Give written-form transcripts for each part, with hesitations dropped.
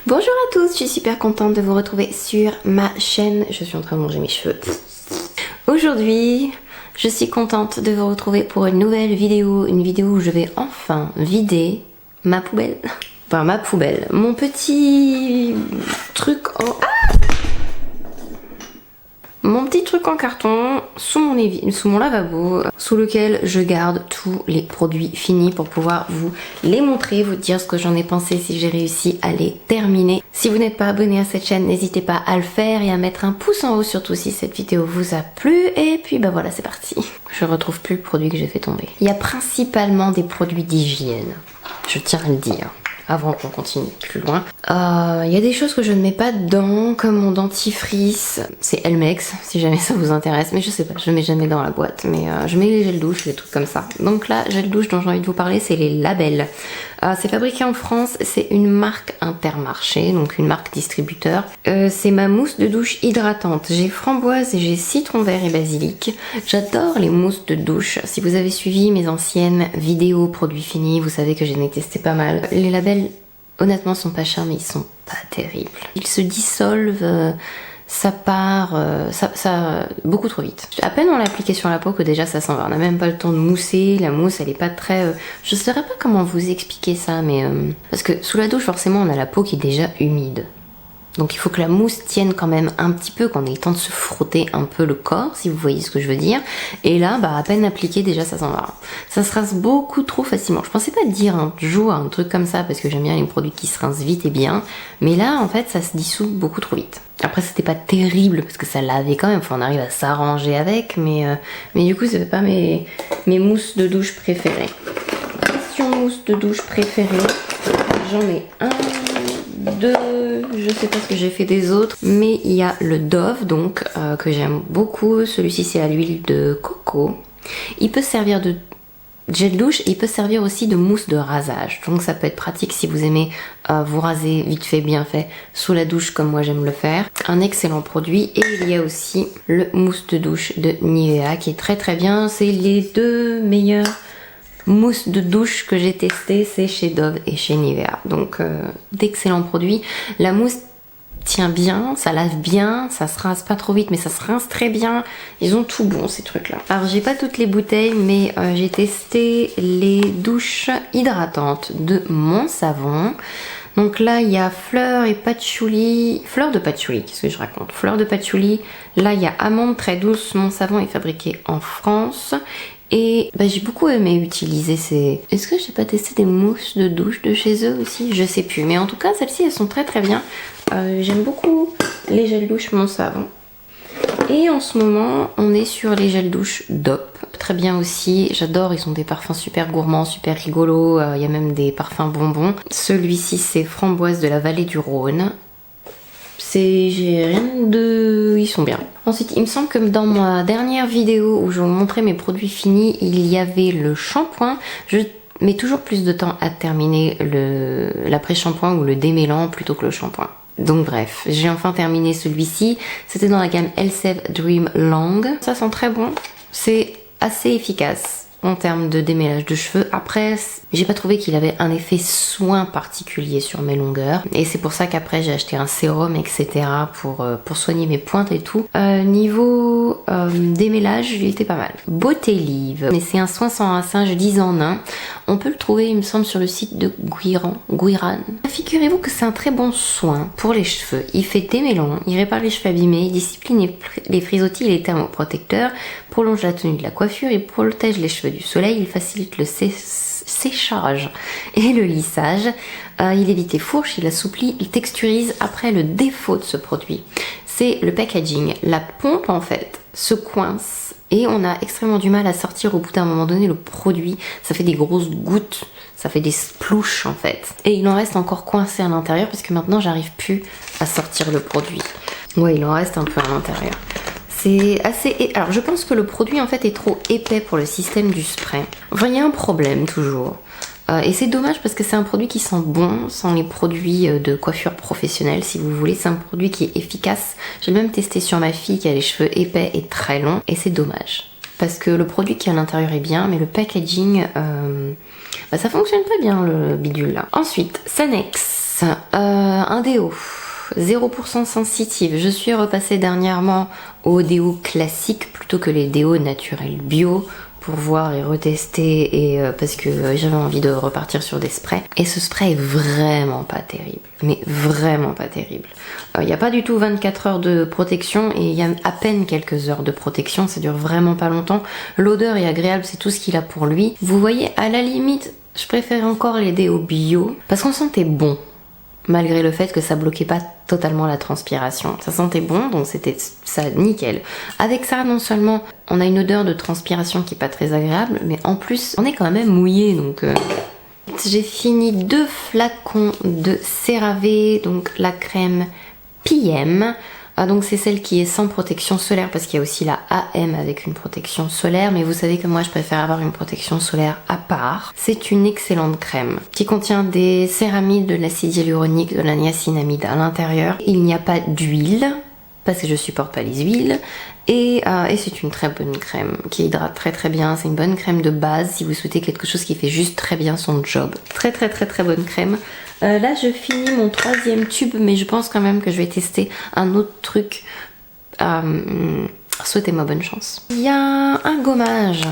Bonjour à tous, je suis super contente de vous retrouver sur ma chaîne. Je suis en train de manger mes cheveux. Aujourd'hui, je suis contente de vous retrouver pour une nouvelle vidéo. Une vidéo où je vais enfin vider ma poubelle. Enfin ma poubelle. Mon petit truc en... Mon petit truc en carton sous mon lavabo, sous lequel je garde tous les produits finis pour pouvoir vous les montrer, vous dire ce que j'en ai pensé, si j'ai réussi à les terminer. Si vous n'êtes pas abonné à cette chaîne, n'hésitez pas à le faire et à mettre un pouce en haut, surtout si cette vidéo vous a plu. Et puis bah voilà, c'est parti. Je retrouve plus le produit que j'ai fait tomber. Il y a principalement des produits d'hygiène, je tiens à le dire. Avant qu'on continue plus loin. Il y a des choses que je ne mets pas dedans, comme mon dentifrice. C'est Elmex, si jamais ça vous intéresse. Mais je sais pas, je le mets jamais dans la boîte. Mais je mets les gels douche, les trucs comme ça. Donc là, gel douche dont j'ai envie de vous parler, c'est les Label. C'est fabriqué en France, c'est une marque Intermarché, donc une marque distributeur. C'est ma mousse de douche hydratante. J'ai framboise et j'ai citron vert et basilic. J'adore les mousses de douche. Si vous avez suivi mes anciennes vidéos produits finis, vous savez que j'en ai testé pas mal. Les Label, honnêtement, sont pas chers, mais ils sont pas terribles. Ils se dissolvent, ça part beaucoup trop vite. À peine on l'a appliqué sur la peau que déjà ça s'en va. On n'a même pas le temps de mousser, la mousse elle est pas très... je saurais pas comment vous expliquer ça, mais... parce que sous la douche, forcément, on a la peau qui est déjà humide. Donc il faut que la mousse tienne quand même un petit peu, qu'on ait le temps de se frotter un peu le corps, si vous voyez ce que je veux dire. Et là, bah à peine appliqué, déjà ça s'en va. Ça se rince beaucoup trop facilement. Je pensais pas dire un jour un truc comme ça, parce que j'aime bien les produits qui se rincent vite et bien. Mais là, en fait, ça se dissout beaucoup trop vite. Après, c'était pas terrible, parce que ça lavait quand même. Enfin, on arrive à s'arranger avec, mais du coup, c'est pas mes mousses de douche préférées. Question mousse de douche préférée. J'en ai un... deux, je sais pas ce que j'ai fait des autres, mais il y a le Dove donc que j'aime beaucoup. Celui-ci c'est à l'huile de coco. Il peut servir de gel douche et il peut servir aussi de mousse de rasage, donc ça peut être pratique si vous aimez vous raser vite fait, bien fait sous la douche comme moi j'aime le faire. Un excellent produit. Et il y a aussi le mousse de douche de Nivea qui est très très bien. C'est les deux meilleurs mousse de douche que j'ai testé, c'est chez Dove et chez Nivea. Donc d'excellents produits. La mousse tient bien, ça lave bien, ça se rince pas trop vite mais ça se rince très bien. Ils ont tout bon ces trucs là. Alors j'ai pas toutes les bouteilles mais j'ai testé les douches hydratantes de Mon Savon. Donc là il y a fleur de patchouli, qu'est-ce que je raconte? Fleur de patchouli. Là il y a amande très douce. Mon Savon est fabriqué en France. Et bah, j'ai beaucoup aimé utiliser ces... Est-ce que j'ai pas testé des mousses de douche de chez eux aussi? Je sais plus. Mais en tout cas, celles-ci, elles sont très très bien. J'aime beaucoup les gels douche Mon Savon. Et en ce moment, on est sur les gels douche DOP. Très bien aussi. J'adore. Ils ont des parfums super gourmands, super rigolos. Il y a même des parfums bonbons. Celui-ci, c'est framboise de la vallée du Rhône. J'ai rien de... Ils sont bien. Ensuite, il me semble que dans ma dernière vidéo où je vous montrais mes produits finis, il y avait le shampoing. Je mets toujours plus de temps à terminer l'après-shampoing ou le démêlant plutôt que le shampoing. Donc bref, j'ai enfin terminé celui-ci. C'était dans la gamme Elseve Dream Long. Ça sent très bon. C'est assez efficace en termes de démêlage de cheveux. Après, j'ai pas trouvé qu'il avait un effet soin particulier sur mes longueurs. Et c'est pour ça qu'après, j'ai acheté un sérum, etc. pour soigner mes pointes et tout. Niveau démêlage, il était pas mal. Beauté Live. Mais c'est un soin sans rinçage 10 en 1. On peut le trouver, il me semble, sur le site de Guiran. Figurez-vous que c'est un très bon soin pour les cheveux. Il fait démêlant, il répare les cheveux abîmés, il discipline les frisottis et les thermoprotecteurs, prolonge la tenue de la coiffure, il protège les cheveux du soleil, il facilite le séchage et le lissage, il évite les fourches, il assouplit, il texturise. Après, le défaut de ce produit, c'est le packaging. La pompe en fait se coince et on a extrêmement du mal à sortir au bout d'un moment donné le produit. Ça fait des grosses gouttes, ça fait des splouches en fait. Et il en reste encore coincé à l'intérieur parce que maintenant j'arrive plus à sortir le produit. Ouais, il en reste un peu à l'intérieur. C'est assez... Alors je pense que le produit en fait est trop épais pour le système du spray. Enfin, il y a un problème toujours. Et c'est dommage parce que c'est un produit qui sent bon, sans les produits de coiffure professionnelle si vous voulez. C'est un produit qui est efficace. J'ai même testé sur ma fille qui a les cheveux épais et très longs. Et c'est dommage. Parce que le produit qui est à l'intérieur est bien, mais le packaging, bah, ça fonctionne pas bien le bidule là. Ensuite, Sanex. Un déo. 0% sensitive. Je suis repassée dernièrement au déo classique plutôt que les déos naturels bio pour voir et retester et parce que j'avais envie de repartir sur des sprays. Et ce spray est vraiment pas terrible. Mais vraiment pas terrible. Il n'y a pas du tout 24 heures de protection et il y a à peine quelques heures de protection. Ça dure vraiment pas longtemps. L'odeur est agréable, c'est tout ce qu'il a pour lui. Vous voyez, à la limite, je préfère encore les déos bio parce qu'on sentait bon. Malgré le fait que ça bloquait pas totalement la transpiration. Ça sentait bon, donc c'était ça nickel. Avec ça, non seulement on a une odeur de transpiration qui est pas très agréable, mais en plus on est quand même mouillé, donc... J'ai fini 2 flacons de CeraVe, donc la crème PM. Donc c'est celle qui est sans protection solaire parce qu'il y a aussi la AM avec une protection solaire, mais vous savez que moi je préfère avoir une protection solaire à part. C'est une excellente crème qui contient des céramides, de l'acide hyaluronique, de la niacinamide à l'intérieur. Il n'y a pas d'huile parce que je supporte pas les huiles et c'est une très bonne crème qui hydrate très très bien. C'est une bonne crème de base si vous souhaitez quelque chose qui fait juste très bien son job. Très très très très bonne crème. Là je finis mon 3e tube, mais je pense quand même que je vais tester un autre truc. Souhaitez-moi bonne chance. Il y a un gommage.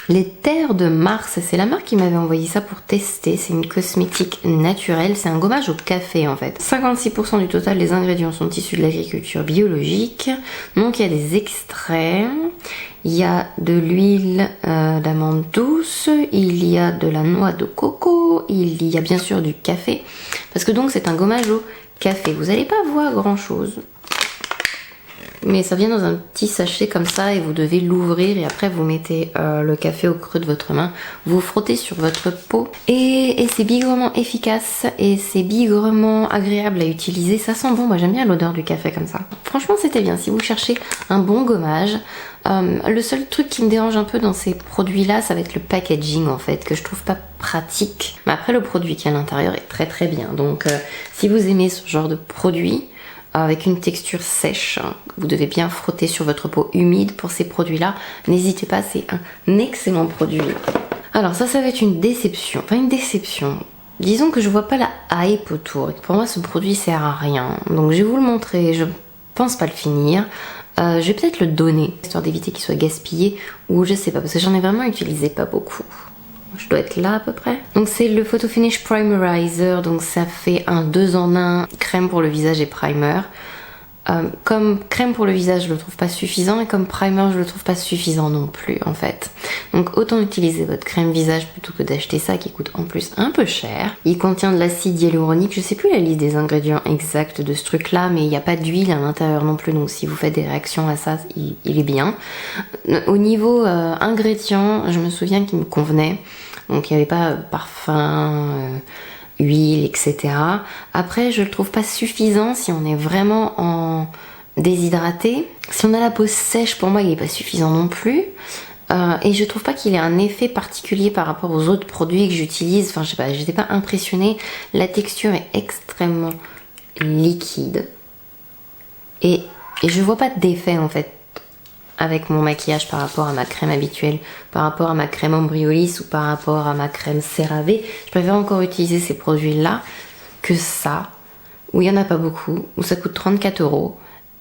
Les terres de Mars, c'est la marque qui m'avait envoyé ça pour tester. C'est une cosmétique naturelle, c'est un gommage au café en fait. 56% du total des ingrédients sont issus de l'agriculture biologique. Donc il y a des extraits, il y a de l'huile d'amande douce, il y a de la noix de coco, il y a bien sûr du café. Parce que donc c'est un gommage au café. Vous n'allez pas voir grand chose. Mais ça vient dans un petit sachet comme ça et vous devez l'ouvrir et après vous mettez le café au creux de votre main, vous frottez sur votre peau et c'est bigrement efficace et c'est bigrement agréable à utiliser. Ça sent bon, moi j'aime bien l'odeur du café comme ça. Franchement c'était bien si vous cherchez un bon gommage. Le seul truc qui me dérange un peu dans ces produits là, ça va être le packaging en fait, que je trouve pas pratique. Mais après le produit qui est à l'intérieur est très très bien. Donc si vous aimez ce genre de produit, avec une texture sèche, vous devez bien frotter sur votre peau humide pour ces produits-là. N'hésitez pas, c'est un excellent produit. Alors ça va être une déception. Enfin une déception. Disons que je vois pas la hype autour. Pour moi, ce produit sert à rien. Donc je vais vous le montrer. Je pense pas le finir. Je vais peut-être le donner, histoire d'éviter qu'il soit gaspillé. Ou je sais pas, parce que j'en ai vraiment utilisé pas beaucoup. Je dois être là à peu près. Donc c'est le Photo Finish Primerizer, donc ça fait un 2 en 1, crème pour le visage et primer. Comme crème pour le visage je le trouve pas suffisant et comme primer je le trouve pas suffisant non plus en fait. Donc autant utiliser votre crème visage plutôt que d'acheter ça qui coûte en plus un peu cher. Il contient de l'acide hyaluronique, je sais plus la liste des ingrédients exacts de ce truc là, mais il n'y a pas d'huile à l'intérieur non plus, donc si vous faites des réactions à ça, il est bien. Au niveau ingrédients, je me souviens qu'il me convenait. Donc il n'y avait pas parfum, huile, etc. Après, je le trouve pas suffisant si on est vraiment en déshydraté. Si on a la peau sèche, pour moi, il n'est pas suffisant non plus. Et je trouve pas qu'il ait un effet particulier par rapport aux autres produits que j'utilise. Enfin, je sais pas, j'étais pas impressionnée. La texture est extrêmement liquide. Et je vois pas d'effet en fait avec mon maquillage par rapport à ma crème habituelle, par rapport à ma crème Embryolisse ou par rapport à ma crème CeraVe. Je préfère encore utiliser ces produits-là que ça, où il n'y en a pas beaucoup, où ça coûte 34 €.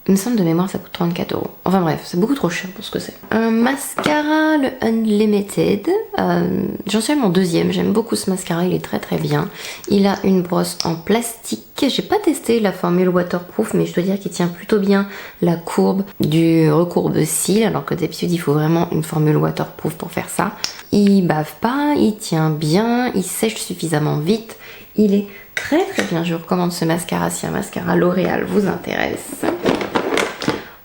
Il me semble de mémoire ça coûte 34 €. Enfin bref, c'est beaucoup trop cher pour ce que c'est. Un mascara, le Unlimited. J'en suis à mon 2e, j'aime beaucoup ce mascara, il est très très bien. Il a une brosse en plastique. J'ai pas testé la formule waterproof, mais je dois dire qu'il tient plutôt bien la courbe du recourbe-cils, alors que d'habitude il faut vraiment une formule waterproof pour faire ça. Il bave pas, il tient bien, il sèche suffisamment vite. Il est très très bien, je vous recommande ce mascara si un mascara L'Oréal vous intéresse.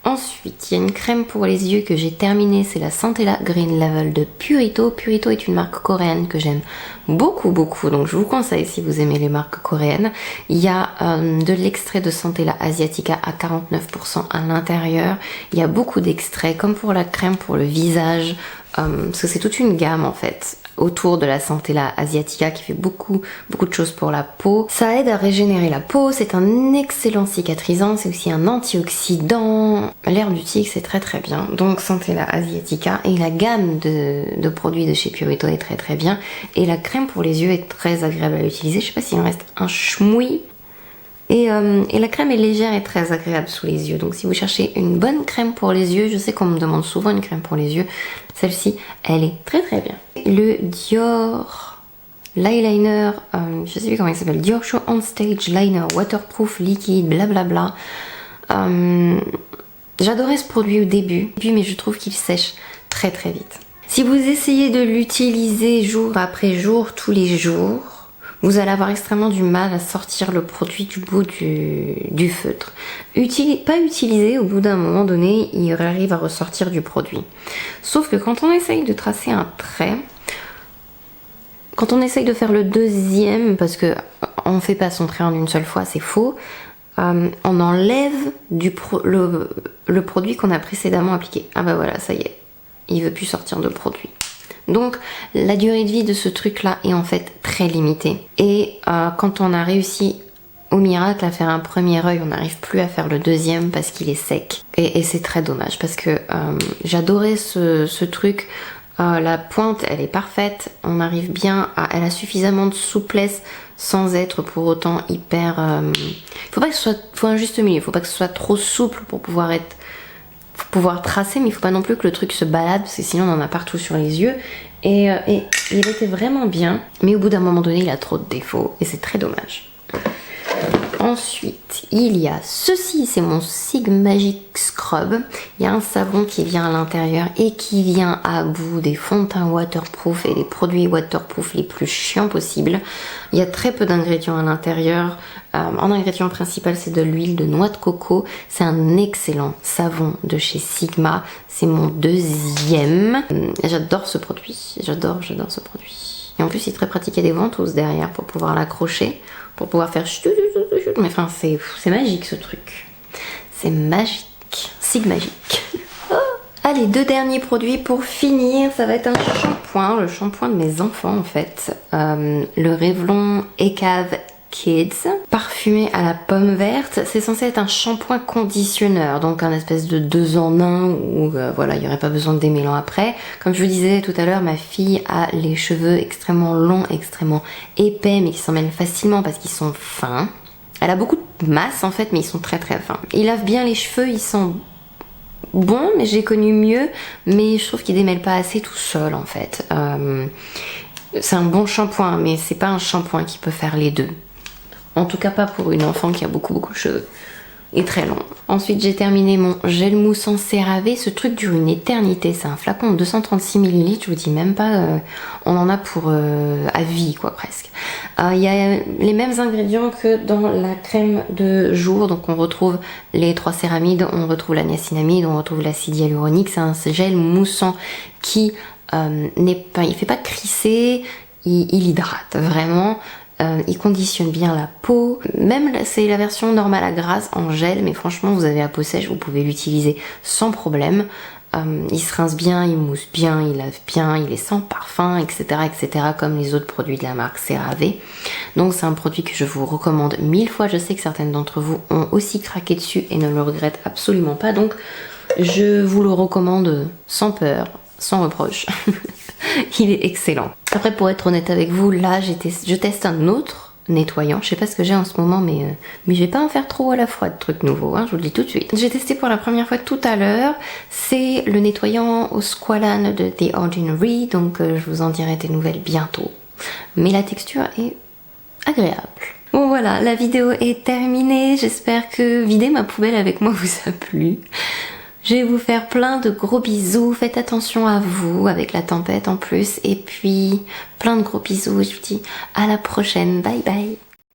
Ensuite, il y a une crème pour les yeux que j'ai terminée, c'est la Centella Green Level de Purito. Purito est une marque coréenne que j'aime beaucoup beaucoup, donc je vous conseille si vous aimez les marques coréennes. Il y a de l'extrait de Centella Asiatica à 49% à l'intérieur. Il y a beaucoup d'extraits, comme pour la crème pour le visage, parce que c'est toute une gamme en fait. autour de la Centella asiatica qui fait beaucoup de choses pour la peau. Ça aide à régénérer la peau, c'est un excellent cicatrisant, c'est aussi un antioxydant. L'herbe du tigre c'est très bien. Donc Centella asiatica, et la gamme de produits de chez Purito est très bien. Et la crème pour les yeux est très agréable à utiliser. Je sais pas s'il en reste un schmouille. Et la crème est légère et très agréable sous les yeux. Donc si vous cherchez une bonne crème pour les yeux, je sais qu'on me demande souvent une crème pour les yeux, celle-ci, elle est très bien. Le Dior l'eyeliner, je sais plus comment il s'appelle, Dior Show On Stage Liner Waterproof Liquide, blablabla. J'adorais ce produit au début, mais je trouve qu'il sèche très vite. Si vous essayez de l'utiliser jour après jour, tous les jours, vous allez avoir extrêmement du mal à sortir le produit du bout du feutre. Pas utilisé, au bout d'un moment donné, il arrive à ressortir du produit. Sauf que quand on essaye de tracer un trait, quand on essaye de faire le deuxième, parce que on ne fait pas son trait en une seule fois, c'est faux, on enlève le produit qu'on a précédemment appliqué. Ah bah voilà, ça y est, il veut plus sortir de produit. Donc la durée de vie de ce truc là est en fait très limitée. Et quand on a réussi au miracle à faire un premier œil, on n'arrive plus à faire le deuxième parce qu'il est sec. Et c'est très dommage parce que j'adorais ce truc. La pointe elle est parfaite, on arrive bien elle a suffisamment de souplesse sans être pour autant hyper... faut pas que ce soit... faut un juste milieu, faut pas que ce soit trop souple pour pouvoir tracer, mais il faut pas non plus que le truc se balade parce que sinon on en a partout sur les yeux. Et il était vraiment bien, mais au bout d'un moment donné il a trop de défauts et c'est très dommage. Ensuite, il y a ceci, c'est mon Sig Magic Scrub. Il y a un savon qui vient à l'intérieur et qui vient à bout des fonds de teint waterproof et des produits waterproof les plus chiants possibles. Il y a très peu d'ingrédients à l'intérieur. En ingrédient principal, c'est de l'huile de noix de coco. C'est un excellent savon de chez Sigma. C'est mon deuxième. J'adore ce produit. J'adore ce produit. Et en plus, il est très pratique. Il y a des ventouses derrière pour pouvoir l'accrocher, pour pouvoir faire... Mais enfin, c'est magique ce truc. C'est magique. Sig magique. Oh. Allez, 2 derniers produits pour finir. Ça va être un shampoing, le shampoing de mes enfants en fait. Le Revlon Ecave Kids, parfumé à la pomme verte. C'est censé être un shampoing conditionneur, donc un espèce de 2 en 1 où voilà, il n'y aurait pas besoin de démêlant après. Comme je vous disais tout à l'heure, ma fille a les cheveux extrêmement longs, extrêmement épais, mais qui s'en mêlent facilement parce qu'ils sont fins. Elle a beaucoup de masse en fait, mais ils sont très fins. Il lave bien les cheveux, ils sont bons, mais j'ai connu mieux, mais je trouve qu'ils démêlent pas assez tout seul en fait. C'est un bon shampoing, mais c'est pas un shampoing qui peut faire les deux. En tout cas pas pour une enfant qui a beaucoup de cheveux et très long. Ensuite j'ai terminé mon gel mousse en CeraVe. Ce truc dure une éternité, c'est un flacon de 236 ml, je vous dis même pas, on en a pour à vie quoi presque. Il y a les mêmes ingrédients que dans la crème de jour, donc on retrouve les 3 céramides, on retrouve la niacinamide, on retrouve l'acide hyaluronique. C'est un gel moussant qui il fait pas crisser, il hydrate vraiment. Il conditionne bien la peau, même c'est la version normale à grasse en gel, mais franchement vous avez la peau sèche, vous pouvez l'utiliser sans problème. Il se rince bien, il mousse bien, il lave bien, il est sans parfum, etc. comme les autres produits de la marque CeraVe. Donc c'est un produit que je vous recommande 1000 fois. Je sais que certaines d'entre vous ont aussi craqué dessus et ne le regrettent absolument pas, donc je vous le recommande sans peur, sans reproche. Il est excellent. Après, pour être honnête avec vous, là je teste un autre nettoyant. Je sais pas ce que j'ai en ce moment, mais je vais pas en faire trop à la fois de trucs nouveaux, hein, je vous le dis tout de suite. J'ai testé pour la première fois tout à l'heure. C'est le nettoyant au squalane de The Ordinary, donc je vous en dirai des nouvelles bientôt. Mais la texture est agréable. Bon voilà, la vidéo est terminée. J'espère que vider ma poubelle avec moi vous a plu. Je vais vous faire plein de gros bisous, faites attention à vous avec la tempête en plus, et puis plein de gros bisous, je vous dis à la prochaine, bye bye.